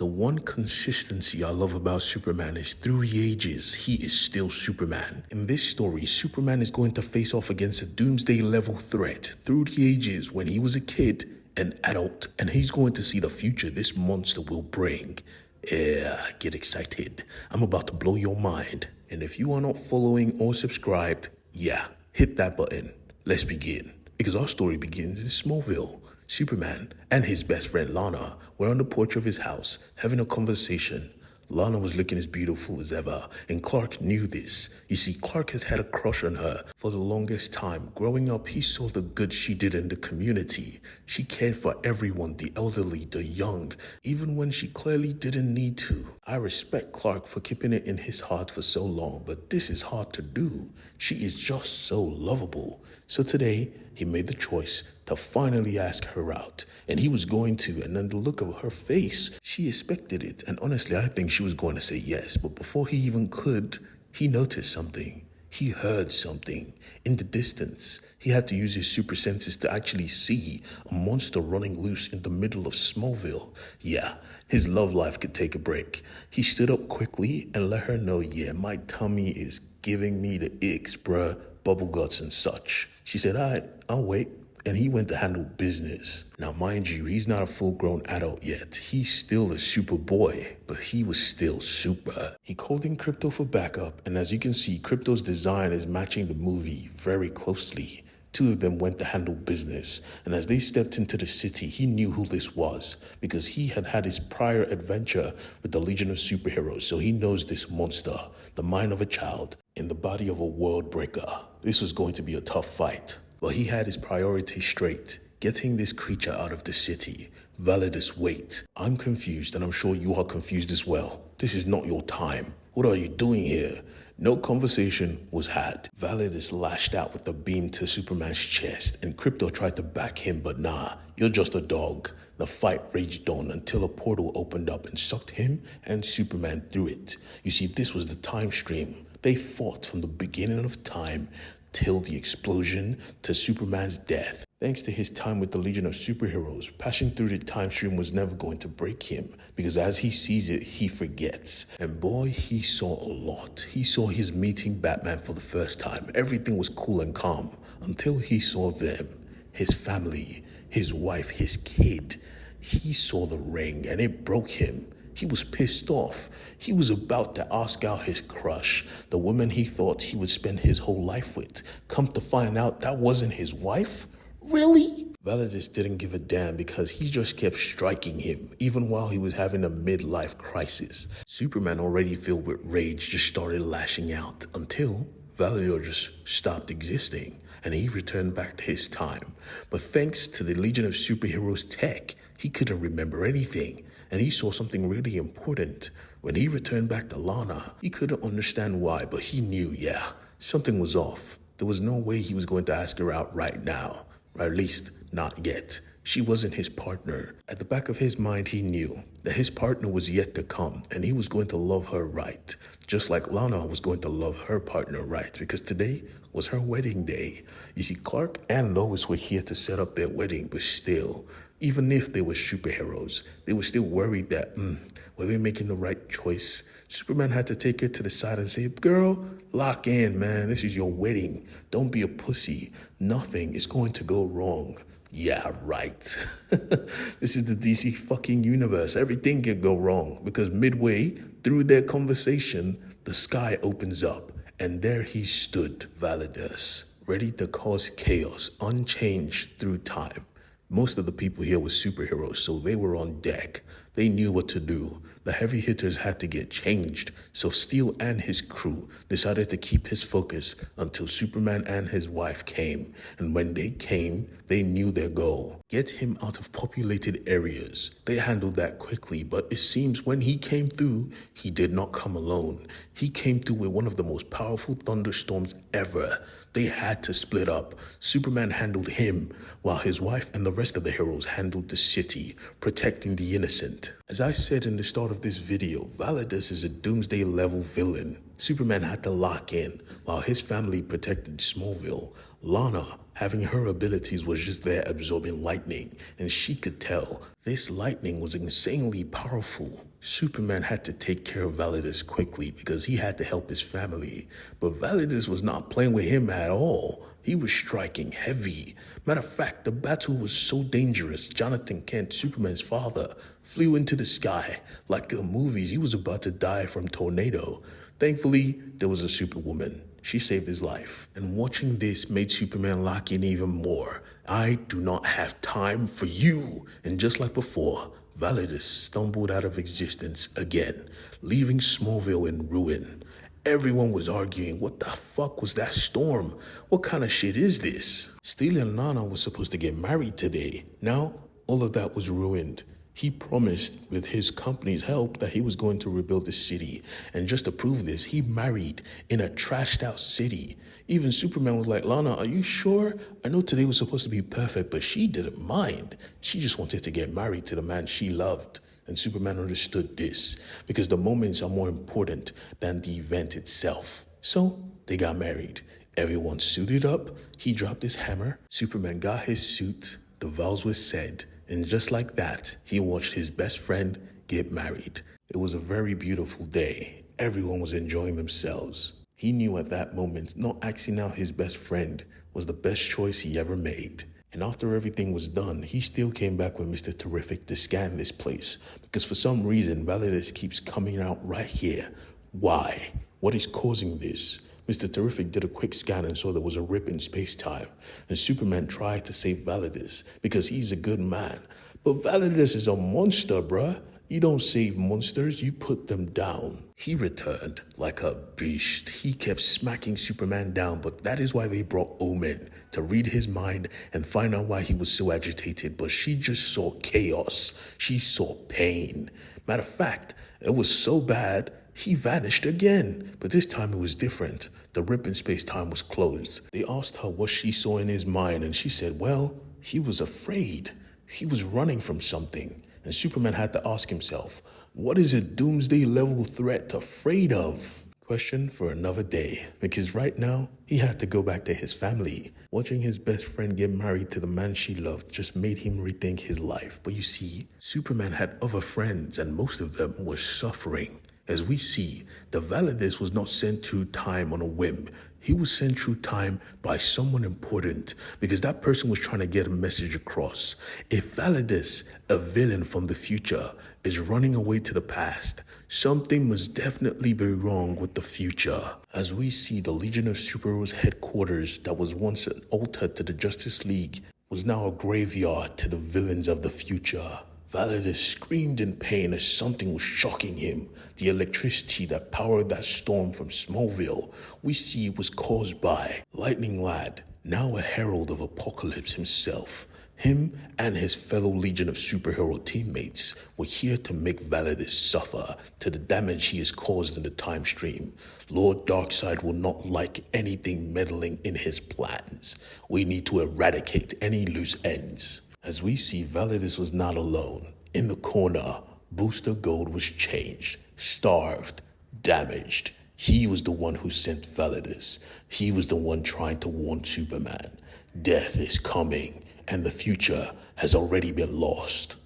The one consistency I love about Superman is through the ages, he is still Superman. In this story, Superman is going to face off against a doomsday level threat through the ages when he was a kid, an adult, and he's going to see the future this monster will bring. Yeah, get excited. I'm about to blow your mind. And if you are not following or subscribed, yeah, hit that button. Let's begin. Because our story begins in Smallville. Superman and his best friend Lana were on the porch of his house having a conversation. Lana was looking as beautiful as ever, and Clark knew this. You see, Clark has had a crush on her for the longest time. Growing up, he saw the good she did in the community. She cared for everyone, the elderly, the young, even when she clearly didn't need to. I respect Clark for keeping it in his heart for so long, but this is hard to do. She is just so lovable. So today, he made the choice to finally ask her out. And he was going to, and then the look of her face, she expected it. And honestly, I think she was going to say yes. But before he even could, he noticed something. He heard something in the distance. He had to use his super senses to actually see a monster running loose in the middle of Smallville. Yeah, his love life could take a break. He stood up quickly and let her know, yeah, my tummy is giving me the icks, bruh, bubble guts and such. She said, all right, I'll wait. And he went to handle business. Now, mind you, he's not a full-grown adult yet. He's still a super boy, but he was still super. He called in Crypto for backup, and as you can see, Crypto's design is matching the movie very closely. Two of them went to handle business, and as they stepped into the city, he knew who this was because he had had his prior adventure with the Legion of Superheroes, so he knows this monster, the mind of a child, in the body of a world breaker. This was going to be a tough fight. But he had his priorities straight, getting this creature out of the city. Validus, wait. I'm confused, and I'm sure you are confused as well. This is not your time. What are you doing here? No conversation was had. Validus lashed out with a beam to Superman's chest, and Crypto tried to back him, but nah, you're just a dog. The fight raged on until a portal opened up and sucked him and Superman through it. You see, this was the time stream. They fought from the beginning of time till the explosion to Superman's death. Thanks to his time with the Legion of Superheroes, passing through the time stream was never going to break him, because as he sees it, he forgets. And boy, he saw a lot. He saw his meeting Batman for the first time. Everything was cool and calm until he saw them, his family, his wife, his kid. He saw the ring and it broke him. He was pissed off. He was about to ask out his crush, the woman he thought he would spend his whole life with. Come to find out that wasn't his wife? Really? Validus didn't give a damn because he just kept striking him, even while he was having a midlife crisis. Superman, already filled with rage, just started lashing out until Validus just stopped existing and he returned back to his time. But thanks to the Legion of Superheroes tech, he couldn't remember anything. And he saw something really important. When he returned back to Lana, he couldn't understand why, but he knew, yeah, something was off. There was no way he was going to ask her out right now, or at least not yet. She wasn't his partner. At the back of his mind, he knew that his partner was yet to come, and he was going to love her right, just like Lana was going to love her partner right, because today was her wedding day. You see, Clark and Lois were here to set up their wedding, but still, even if they were superheroes, they were still worried that, were they making the right choice? Superman had to take her to the side and say, girl, lock in, man. This is your wedding. Don't be a pussy. Nothing is going to go wrong. Yeah, right. This is the DC fucking universe. Everything can go wrong because midway through their conversation, the sky opens up and there he stood, Validus, ready to cause chaos, unchanged through time. Most of the people here were superheroes, so they were on deck. They knew what to do. The heavy hitters had to get changed, so Steel and his crew decided to keep his focus until Superman and his wife came. And when they came, they knew their goal. Get him out of populated areas. They handled that quickly, but it seems when he came through, he did not come alone. He came through with one of the most powerful thunderstorms ever. They had to split up. Superman handled him, while his wife and the rest of the heroes handled the city, protecting the innocent. As I said in the start of this video, Validus is a doomsday level villain. Superman had to lock in while his family protected Smallville. Lana, having her abilities, was just there absorbing lightning, and she could tell this lightning was insanely powerful. Superman had to take care of Validus quickly because he had to help his family, but Validus was not playing with him at all. He was striking heavy. Matter of fact, the battle was so dangerous, Jonathan Kent, Superman's father, flew into the sky. Like the movies, he was about to die from tornado. Thankfully, there was a Superwoman. She saved his life. And watching this made Superman lock in even more. I do not have time for you. And just like before, Validus stumbled out of existence again, leaving Smallville in ruin. Everyone was arguing, what the fuck was that storm? What kind of shit is this? Steele and Lana was supposed to get married today. Now, all of that was ruined. He promised with his company's help that he was going to rebuild the city. And just to prove this, he married in a trashed out city. Even Superman was like, Lana, are you sure? I know today was supposed to be perfect, but she didn't mind. She just wanted to get married to the man she loved. And Superman understood this because the moments are more important than the event itself. So they got married. Everyone suited up. He dropped his hammer. Superman got his suit. The vows were said. And just like that, he watched his best friend get married. It was a very beautiful day. Everyone was enjoying themselves. He knew at that moment not asking out his best friend was the best choice he ever made. And after everything was done, he still came back with Mr. Terrific to scan this place. Because for some reason, Validus keeps coming out right here. Why? What is causing this? Mr. Terrific did a quick scan and saw there was a rip in space-time. And Superman tried to save Validus because he's a good man. But Validus is a monster, bruh. You don't save monsters, you put them down. He returned like a beast. He kept smacking Superman down, but that is why they brought Omen, to read his mind and find out why he was so agitated. But she just saw chaos. She saw pain. Matter of fact, it was so bad, he vanished again. But this time it was different. The rip in space-time was closed. They asked her what she saw in his mind, and she said, well, he was afraid. He was running from something. And Superman had to ask himself, what is a doomsday level threat afraid of? Question for another day, because right now he had to go back to his family. Watching his best friend get married to the man she loved just made him rethink his life. But you see, Superman had other friends and most of them were suffering. As we see, the Validus was not sent through time on a whim. He was sent through time by someone important because that person was trying to get a message across. If Validus, a villain from the future, is running away to the past, something must definitely be wrong with the future. As we see, the Legion of Superheroes headquarters that was once an altar to the Justice League was now a graveyard to the villains of the future. Validus screamed in pain as something was shocking him. The electricity that powered that storm from Smallville, we see was caused by Lightning Lad, now a herald of apocalypse himself. Him and his fellow Legion of Superhero teammates were here to make Validus suffer to the damage he has caused in the time stream. Lord Darkseid will not like anything meddling in his plans. We need to eradicate any loose ends. As we see, Validus was not alone. In the corner, Booster Gold was changed, starved, damaged. He was the one who sent Validus. He was the one trying to warn Superman. Death is coming, and the future has already been lost.